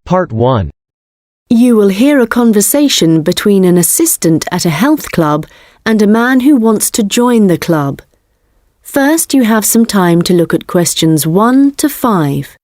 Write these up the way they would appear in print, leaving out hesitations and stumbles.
Part 1. You will hear a conversation between an assistant at a health club and a man who wants to join the club. First, you have some time to look at questions 1 to 5.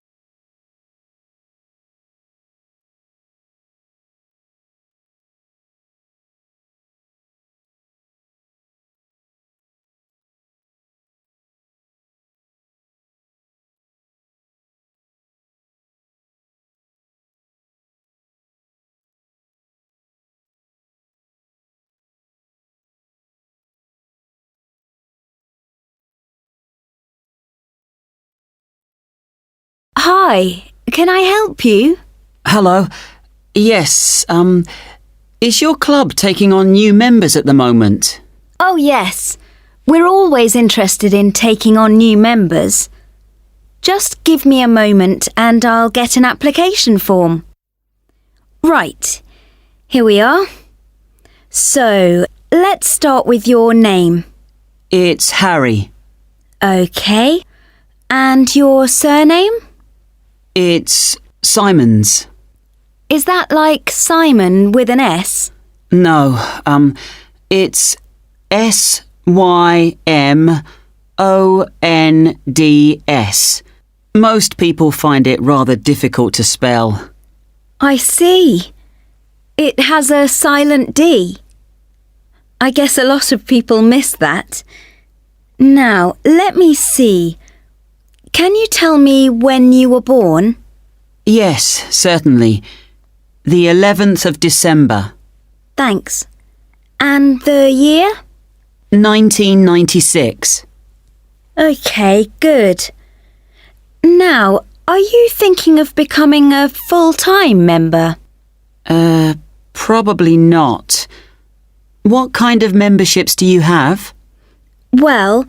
Hi, can I help you? Hello. Yes, is your club taking on new members at the moment? Oh yes, we're always interested in taking on new members. Just give me a moment and I'll get an application form. Right, here we are. So, let's start with your name. It's Harry. Okay, and your surname? It's Simons. Is that like Simon with an S? No, it's SYMONDS. Most people find it rather difficult to spell. I see. It has a silent D. I guess a lot of people miss that. Now, let me see. Can you tell me when you were born? Yes, certainly. The 11th of December. Thanks. And the year? 1996. Okay, good. Now, are you thinking of becoming a full-time member? Probably not. What kind of memberships do you have? Well,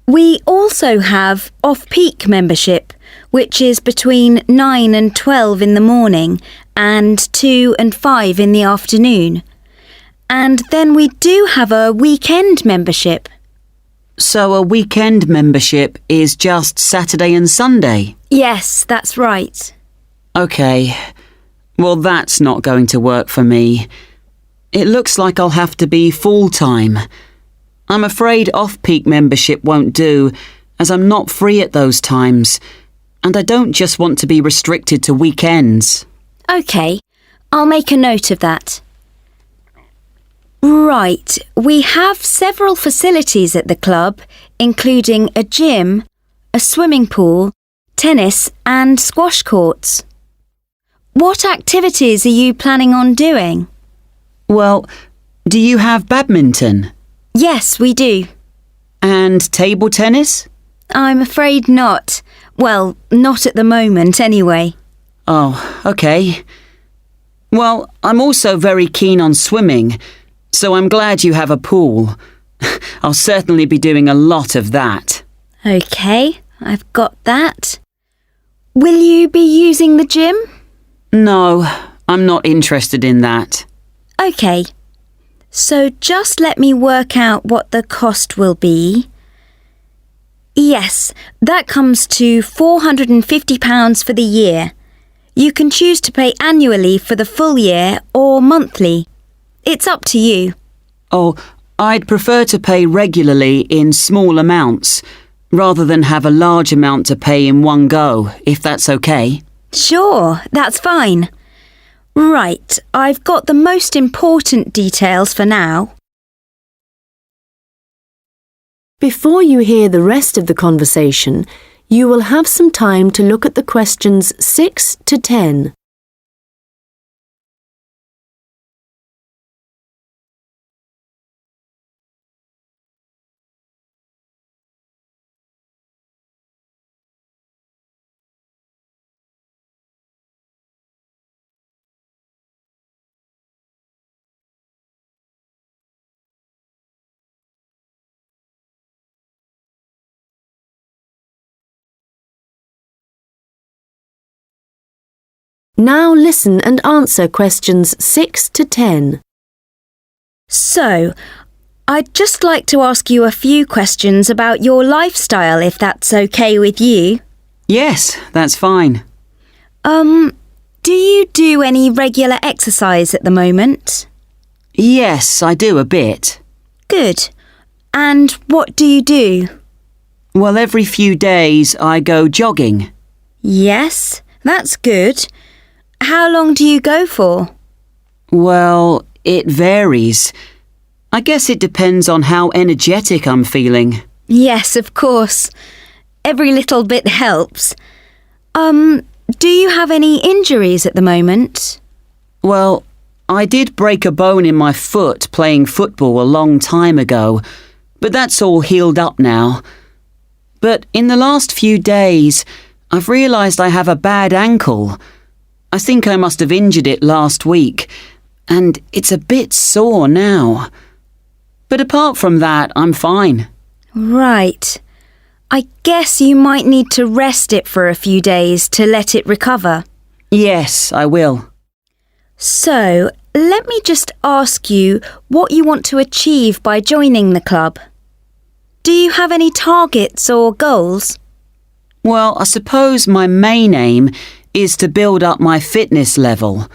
we also have off-peak membership, which is between 9 and 12 in the morning and 2 and 5 in the afternoon. And then we do have a weekend membership. So a weekend membership is just Saturday and Sunday? Yes, that's right. OK. Well, that's not going to work for me. It looks like I'll have to be full-time. I'm afraid off-peak membership won't do, as I'm not free at those times, and I don't just want to be restricted to weekends. OK, I'll make a note of that. Right, we have several facilities at the club, including a gym, a swimming pool, tennis and squash courts. What activities are you planning on doing? Well, do you have badminton? Yes, we do. And table tennis? I'm afraid not. Well, not at the moment, anyway. Oh, OK. Well, I'm also very keen on swimming, so I'm glad you have a pool. I'll certainly be doing a lot of that. OK, I've got that. Will you be using the gym? No, I'm not interested in that. OK. So just let me work out what the cost will be. Yes, that comes to £450 for the year. You can choose to pay annually for the full year or monthly. It's up to you. Oh, I'd prefer to pay regularly in small amounts, rather than have a large amount to pay in one go, if that's okay. Sure, that's fine. Right, I've got the most important details for now. Before you hear the rest of the conversation, you will have some time to look at the questions 6 to 10. Now listen and answer questions 6 to 10. So, I'd just like to ask you a few questions about your lifestyle, if that's okay with you. Yes, that's fine. Do you do any regular exercise at the moment? Yes, I do a bit. Good. And what do you do? Well, every few days I go jogging. Yes, that's good. How long do you go for? Well, it varies. I guess it depends on how energetic I'm feeling. Yes, of course. Every little bit helps. Do you have any injuries at the moment? Well, I did break a bone in my foot playing football a long time ago, but that's all healed up now. But in the last few days, I've realised I have a bad ankle. I think I must have injured it last week, and it's a bit sore now. But apart from that, I'm fine. Right. I guess you might need to rest it for a few days to let it recover. Yes, I will. So, let me just ask you what you want to achieve by joining the club. Do you have any targets or goals? Well, I suppose my main aim is to build up my fitness level.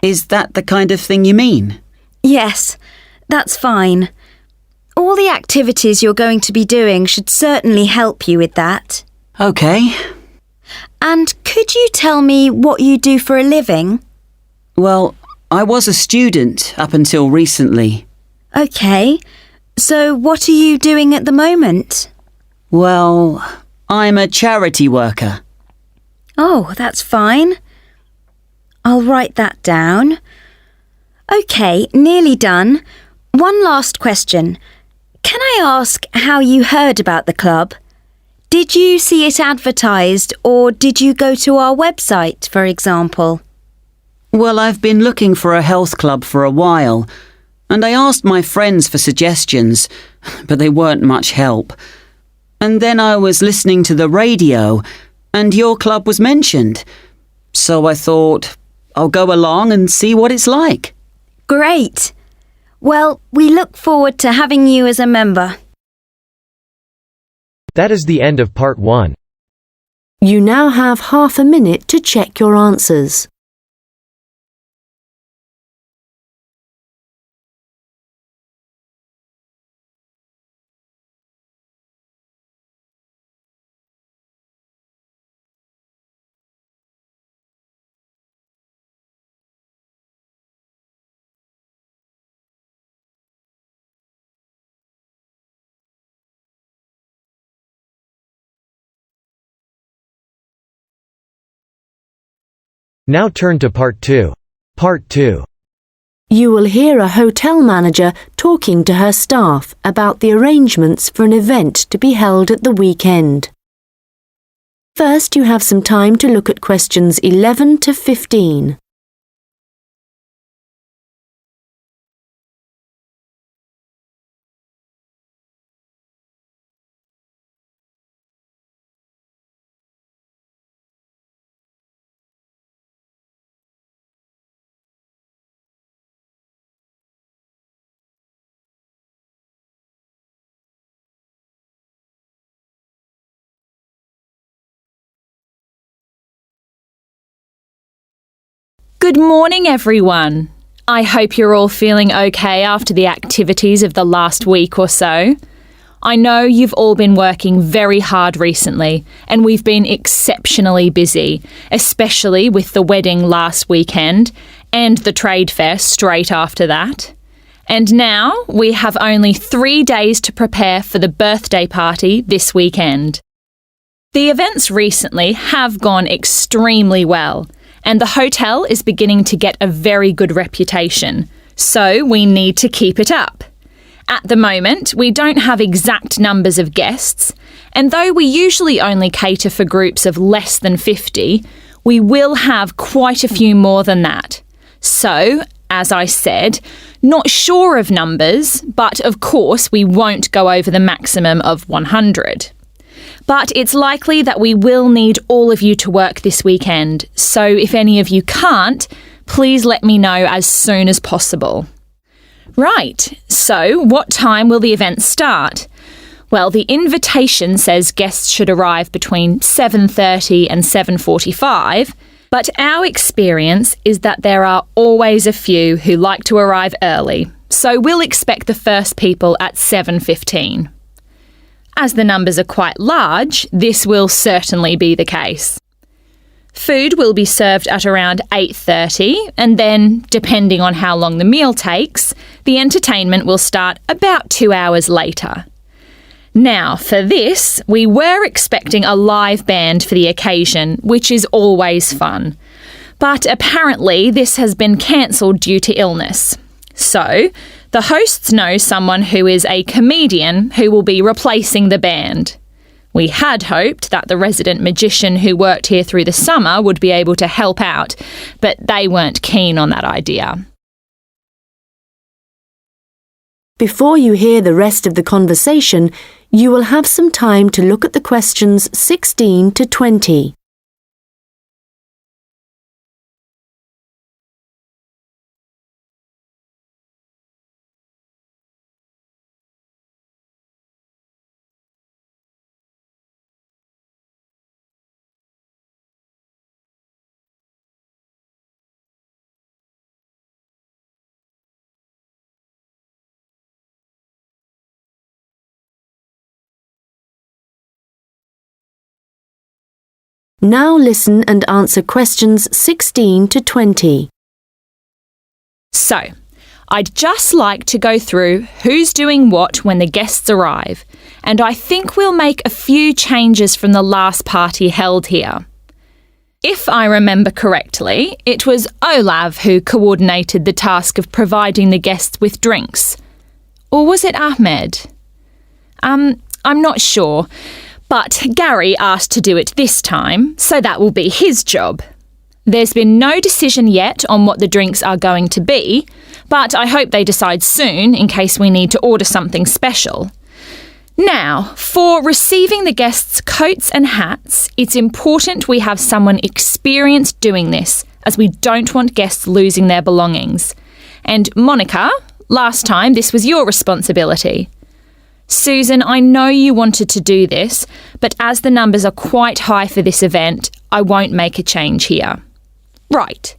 Is that the kind of thing you mean? Yes, that's fine. All the activities you're going to be doing should certainly help you with that. OK. And could you tell me what you do for a living? Well, I was a student up until recently. OK. So what are you doing at the moment? Well, I'm a charity worker. Oh, that's fine. I'll write that down. OK, nearly done. One last question. Can I ask how you heard about the club? Did you see it advertised or did you go to our website, for example? Well, I've been looking for a health club for a while, and I asked my friends for suggestions, but they weren't much help. And then I was listening to the radio, and your club was mentioned. So I thought, I'll go along and see what it's like. Great. Well, we look forward to having you as a member. That is the end of part 1. You now have half a minute to check your answers. Now turn to part 2. Part 2. You will hear a hotel manager talking to her staff about the arrangements for an event to be held at the weekend. First, you have some time to look at questions 11 to 15. Good morning, everyone. I hope you're all feeling okay after the activities of the last week or so. I know you've all been working very hard recently, and we've been exceptionally busy, especially with the wedding last weekend and the trade fair straight after that. And now we have only 3 days to prepare for the birthday party this weekend. The events recently have gone extremely well, and the hotel is beginning to get a very good reputation, so we need to keep it up. At the moment, we don't have exact numbers of guests, and though we usually only cater for groups of less than 50, we will have quite a few more than that. So, as I said, not sure of numbers, but of course we won't go over the maximum of 100. But it's likely that we will need all of you to work this weekend, so if any of you can't, please let me know as soon as possible. Right, so what time will the event start? Well, the invitation says guests should arrive between 7:30 and 7:45, but our experience is that there are always a few who like to arrive early, so we'll expect the first people at 7:15. As the numbers are quite large, this will certainly be the case. Food will be served at around 8:30, and then, depending on how long the meal takes, the entertainment will start about 2 hours later. Now, for this, we were expecting a live band for the occasion, which is always fun. But apparently this has been cancelled due to illness. So, the hosts know someone who is a comedian who will be replacing the band. We had hoped that the resident magician who worked here through the summer would be able to help out, but they weren't keen on that idea. Before you hear the rest of the conversation, you will have some time to look at the questions 16 to 20. Now listen and answer questions 16 to 20. So, I'd just like to go through who's doing what when the guests arrive, and I think we'll make a few changes from the last party held here. If I remember correctly, it was Olav who coordinated the task of providing the guests with drinks. Or was it Ahmed? I'm not sure. But Gary asked to do it this time, so that will be his job. There's been no decision yet on what the drinks are going to be, but I hope they decide soon in case we need to order something special. Now, for receiving the guests' coats and hats, it's important we have someone experienced doing this, as we don't want guests losing their belongings. And Monica, last time this was your responsibility. Susan, I know you wanted to do this, but as the numbers are quite high for this event, I won't make a change here. Right.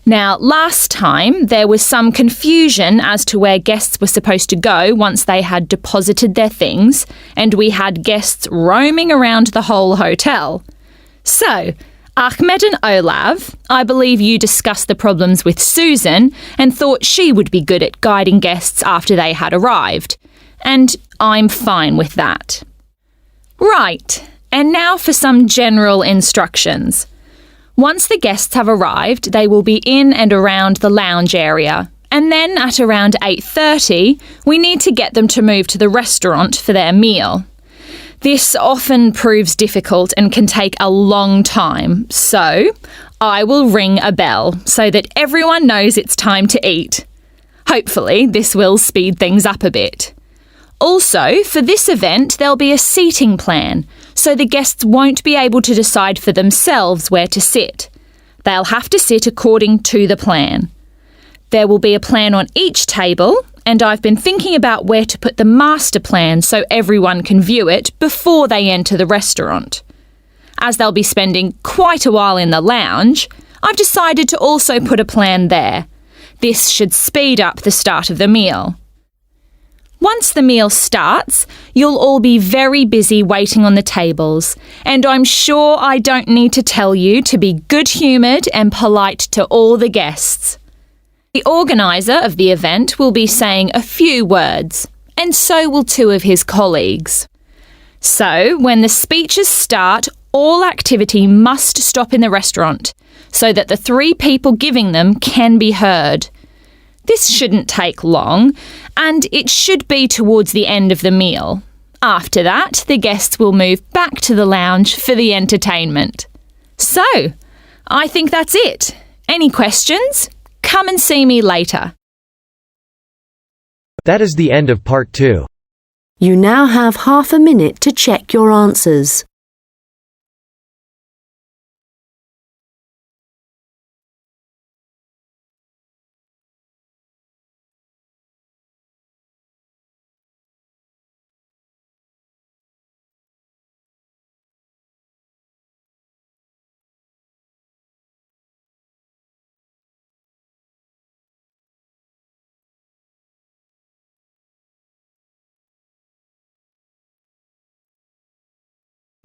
Now, last time there was some confusion as to where guests were supposed to go once they had deposited their things, and we had guests roaming around the whole hotel. So, Ahmed and Olav, I believe you discussed the problems with Susan and thought she would be good at guiding guests after they had arrived. And I'm fine with that. Right, and now for some general instructions. Once the guests have arrived, they will be in and around the lounge area, and then at around 8:30, we need to get them to move to the restaurant for their meal. This often proves difficult and can take a long time, so I will ring a bell so that everyone knows it's time to eat. Hopefully, this will speed things up a bit. Also, for this event, there'll be a seating plan, so the guests won't be able to decide for themselves where to sit. They'll have to sit according to the plan. There will be a plan on each table, and I've been thinking about where to put the master plan so everyone can view it before they enter the restaurant. As they'll be spending quite a while in the lounge, I've decided to also put a plan there. This should speed up the start of the meal. Once the meal starts, you'll all be very busy waiting on the tables, and I'm sure I don't need to tell you to be good-humoured and polite to all the guests. The organiser of the event will be saying a few words, and so will two of his colleagues. So, when the speeches start, all activity must stop in the restaurant, so that the three people giving them can be heard. This shouldn't take long, and it should be towards the end of the meal. After that, the guests will move back to the lounge for the entertainment. So, I think that's it. Any questions? Come and see me later. That is the end of part 2. You now have half a minute to check your answers.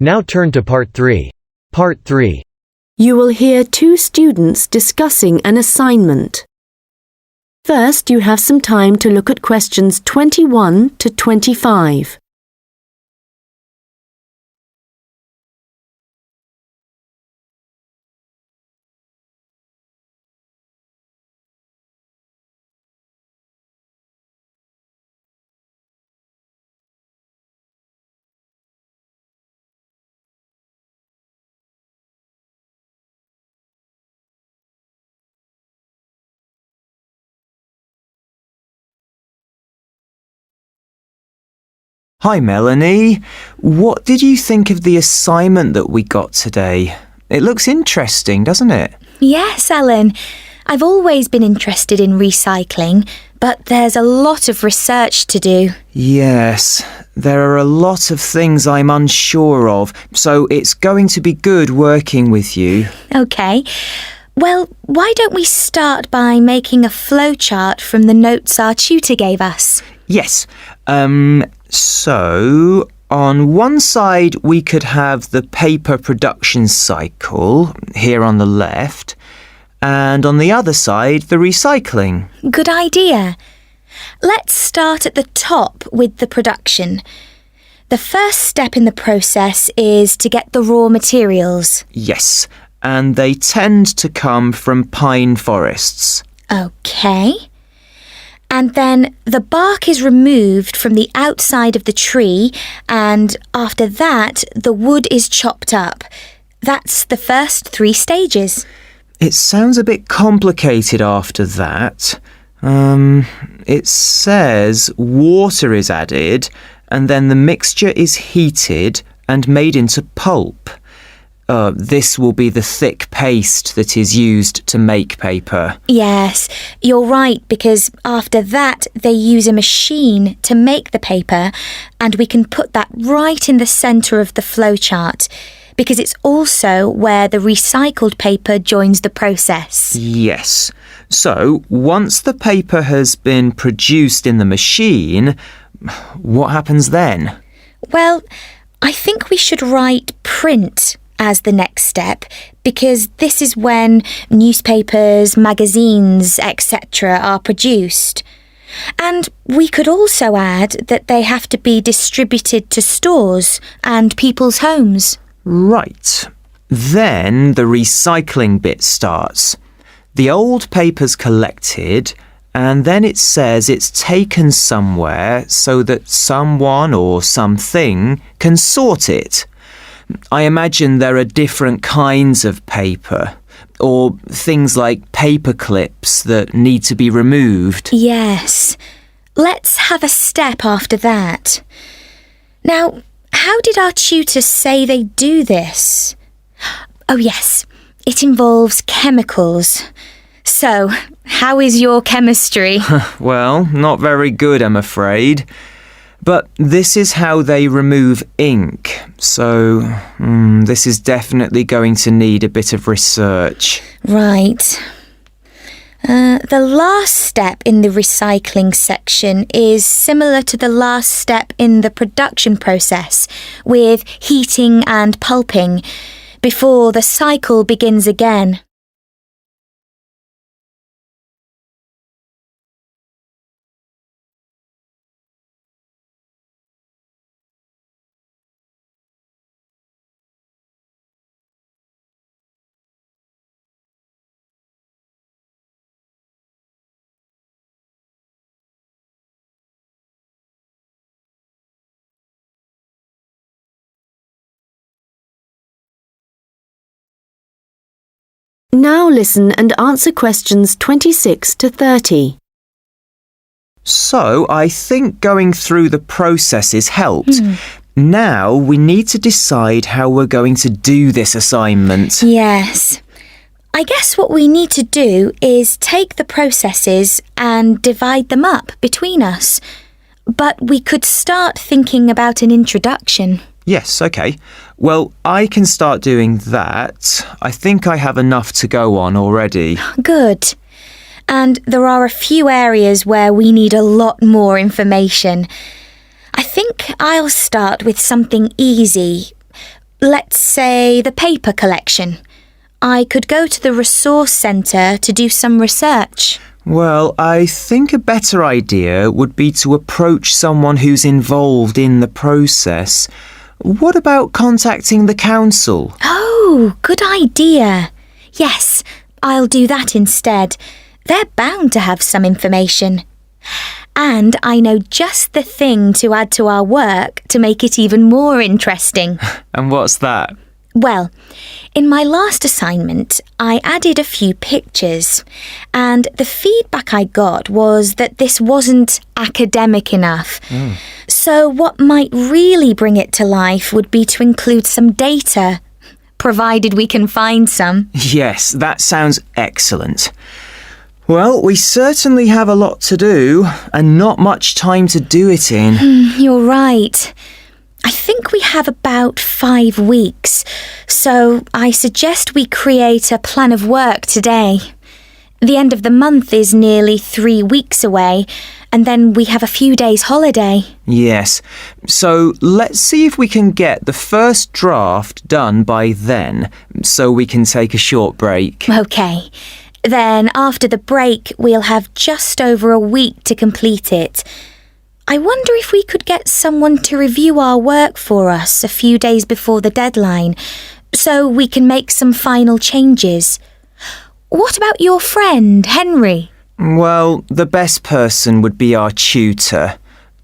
Now turn to Part 3. Part 3. You will hear two students discussing an assignment. First, you have some time to look at questions 21 to 25. Hi Melanie, what did you think of the assignment that we got today? It looks interesting, doesn't it? Yes, Ellen. I've always been interested in recycling, but there's a lot of research to do. Yes, there are a lot of things I'm unsure of, so it's going to be good working with you. OK. Well, why don't we start by making a flowchart from the notes our tutor gave us? Yes, so on one side we could have the paper production cycle, here on the left, and on the other side the recycling. Good idea. Let's start at the top with the production. The first step in the process is to get the raw materials. Yes, and they tend to come from pine forests. OK. And then the bark is removed from the outside of the tree, and after that, the wood is chopped up. That's the first 3 stages. It sounds a bit complicated after that. It says water is added, and then the mixture is heated and made into pulp. This will be the thick paste that is used to make paper. Yes, you're right, because after that they use a machine to make the paper, and we can put that right in the centre of the flowchart, because it's also where the recycled paper joins the process. Yes. So, once the paper has been produced in the machine, what happens then? Well, I think we should write print as the next step, because this is when newspapers, magazines, etc. are produced. And we could also add that they have to be distributed to stores and people's homes. Right. Then the recycling bit starts. The old paper's collected, and then it says it's taken somewhere so that someone or something can sort it. I imagine there are different kinds of paper, or things like paper clips that need to be removed. Yes. Let's have a step after that. Now, how did our tutor say they do this? Oh yes, it involves chemicals. So, how is your chemistry? Well, not very good, I'm afraid. But this is how they remove ink, so this is definitely going to need a bit of research. Right. The last step in the recycling section is similar to the last step in the production process, with heating and pulping, before the cycle begins again. Now listen and answer questions 26 to 30. So, I think going through the processes helped. Now we need to decide how we're going to do this assignment. Yes. I guess what we need to do is take the processes and divide them up between us. But we could start thinking about an introduction. Yes, OK. Well, I can start doing that. I think I have enough to go on already. Good. And there are a few areas where we need a lot more information. I think I'll start with something easy. let's say the paper collection. I could go to the resource centre to do some research. Well, I think a better idea would be to approach someone who's involved in the process. What about contacting the council? Oh, good idea. Yes, I'll do that instead. They're bound to have some information. And I know just the thing to add to our work to make it even more interesting. And what's that? Well, in my last assignment, I added a few pictures, and the feedback I got was that this wasn't academic enough. So what might really bring it to life would be to include some data, provided we can find some. Yes, that sounds excellent. Well, we certainly have a lot to do, and not much time to do it in. You're right. I think we have about 5 weeks, so I suggest we create a plan of work today. The end of the month is nearly 3 weeks away, and then we have a few days holiday. Yes, so let's see if we can get the first draft done by then, so we can take a short break. OK. Then after the break, we'll have just over a week to complete it. I wonder if we could get someone to review our work for us a few days before the deadline, so we can make some final changes. What about your friend, Henry? Well, the best person would be our tutor.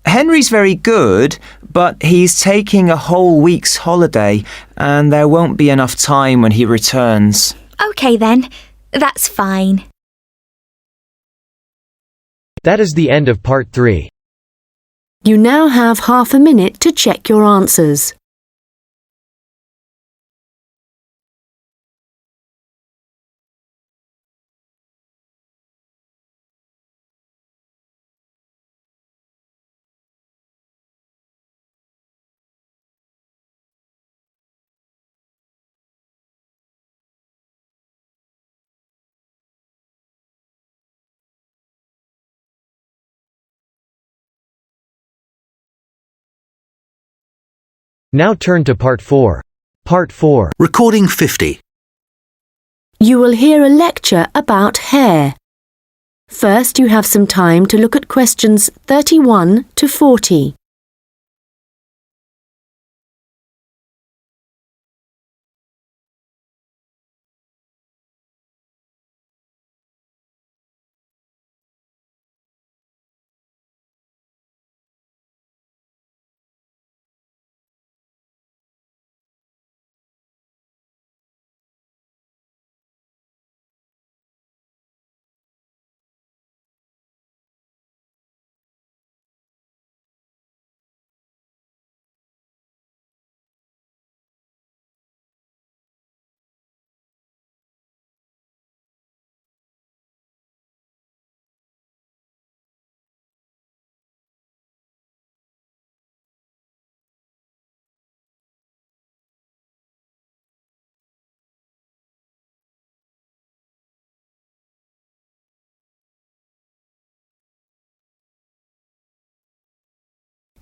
Henry's very good, but he's taking a whole week's holiday, and there won't be enough time when he returns. OK then, that's fine. That is the end of part 3. You now have half a minute to check your answers. Now turn to part 4. Part 4. Recording 50. You will hear a lecture about hair. First, you have some time to look at questions 31 to 40.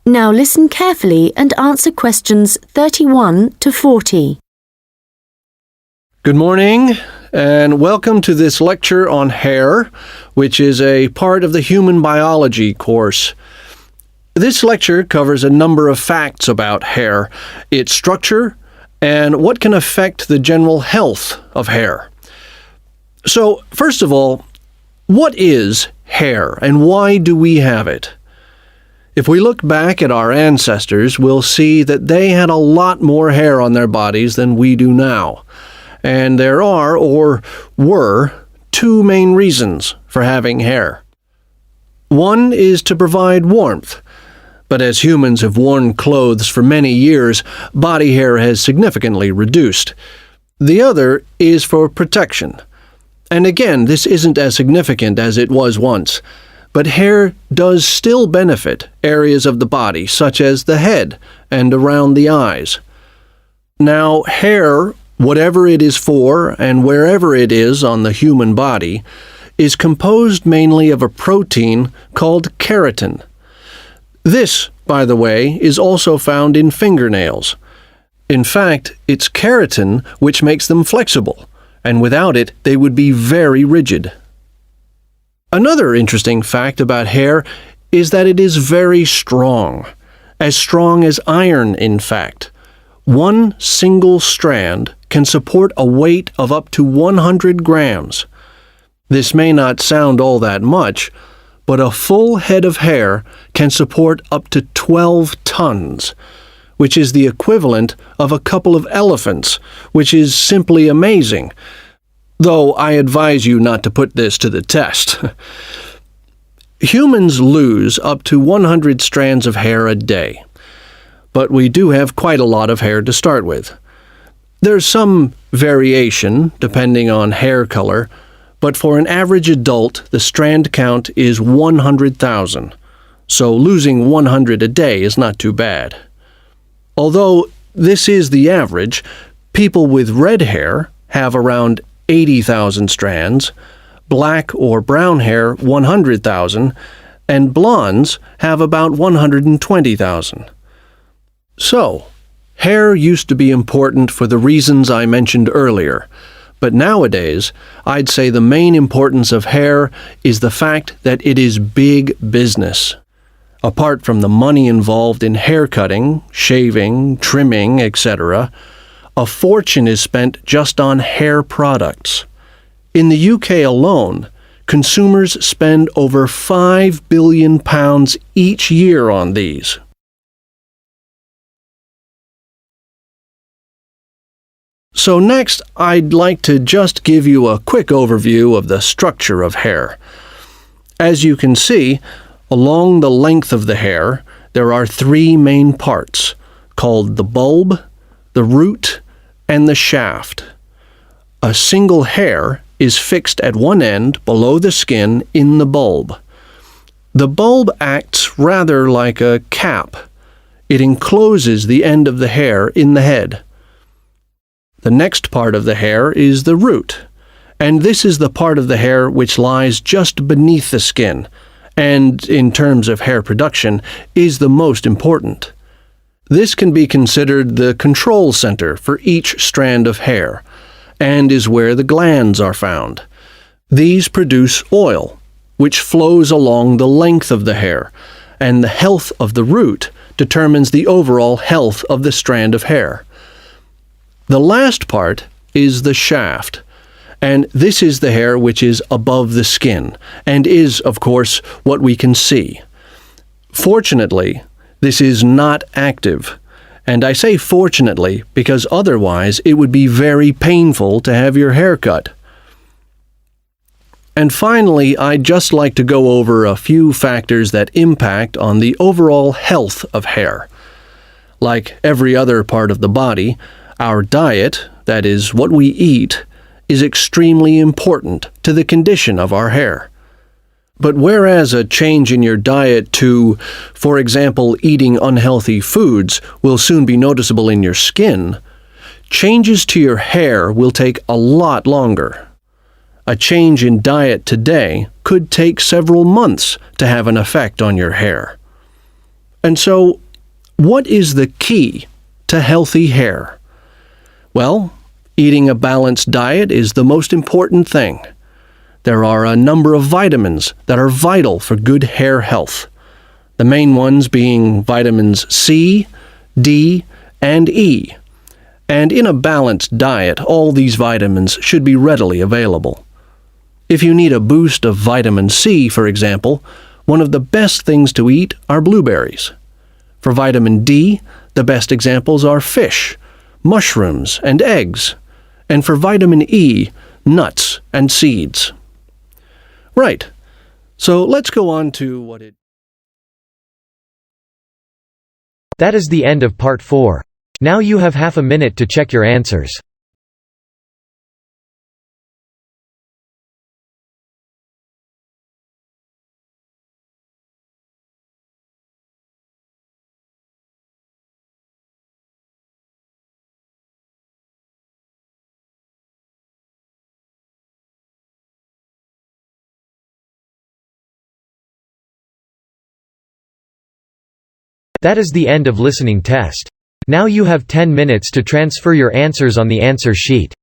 Now listen carefully and answer questions 31 to 40. Good morning, and welcome to this lecture on hair, which is a part of the human biology course. This lecture covers a number of facts about hair, its structure, and what can affect the general health of hair. So, first of all, what is hair, and why do we have it? If we look back at our ancestors, we'll see that they had a lot more hair on their bodies than we do now. And there are, or were, 2 main reasons for having hair. One is to provide warmth. But as humans have worn clothes for many years, body hair has significantly reduced. The other is for protection. And again, this isn't as significant as it was once. But hair does still benefit areas of the body, such as the head and around the eyes. Now, hair, whatever it is for and wherever it is on the human body, is composed mainly of a protein called keratin. This, by the way, is also found in fingernails. In fact, it's keratin which makes them flexible, and without it they would be very rigid. Another interesting fact about hair is that it is very strong as iron, in fact. One single strand can support a weight of up to 100 grams. This may not sound all that much, but a full head of hair can support up to 12 tons, which is the equivalent of a couple of elephants, which is simply amazing, though I advise you not to put this to the test. Humans lose up to 100 strands of hair a day, but we do have quite a lot of hair to start with. There's some variation depending on hair color, but for an average adult, the strand count is 100,000, so losing 100 a day is not too bad. Although this is the average, people with red hair have around 80,000 strands, black or brown hair 100,000, and blondes have about 120,000. So, hair used to be important for the reasons I mentioned earlier, but nowadays I'd say the main importance of hair is the fact that it is big business. Apart from the money involved in hair cutting, shaving, trimming, etc., a fortune is spent just on hair products. In the UK alone, consumers spend over £5 billion each year on these. So next, I'd like to just give you a quick overview of the structure of hair. As you can see, along the length of the hair, there are three main parts, called the bulb, the root, and the shaft. A single hair is fixed at one end below the skin in the bulb. The bulb acts rather like a cap. It encloses the end of the hair in the head. The next part of the hair is the root, and this is the part of the hair which lies just beneath the skin, and, in terms of hair production, is the most important. This can be considered the control center for each strand of hair, and is where the glands are found. These produce oil, which flows along the length of the hair, and the health of the root determines the overall health of the strand of hair. The last part is the shaft, and this is the hair which is above the skin, and is, of course, what we can see. Fortunately, this is not active, and I say fortunately because otherwise it would be very painful to have your hair cut. And finally, I'd just like to go over a few factors that impact on the overall health of hair. Like every other part of the body, our diet, that is, what we eat, is extremely important to the condition of our hair. But whereas a change in your diet to, for example, eating unhealthy foods will soon be noticeable in your skin, changes to your hair will take a lot longer. A change in diet today could take several months to have an effect on your hair. And so, what is the key to healthy hair? Well, eating a balanced diet is the most important thing. There are a number of vitamins that are vital for good hair health. The main ones being vitamins C, D, and E. And in a balanced diet, all these vitamins should be readily available. If you need a boost of vitamin C, for example, one of the best things to eat are blueberries. For vitamin D, the best examples are fish, mushrooms, and eggs. And for vitamin E, nuts and seeds. Right. So let's go on to what it... That is the end of part 4. Now you have half a minute to check your answers. That is the end of listening test. Now you have 10 minutes to transfer your answers on the answer sheet.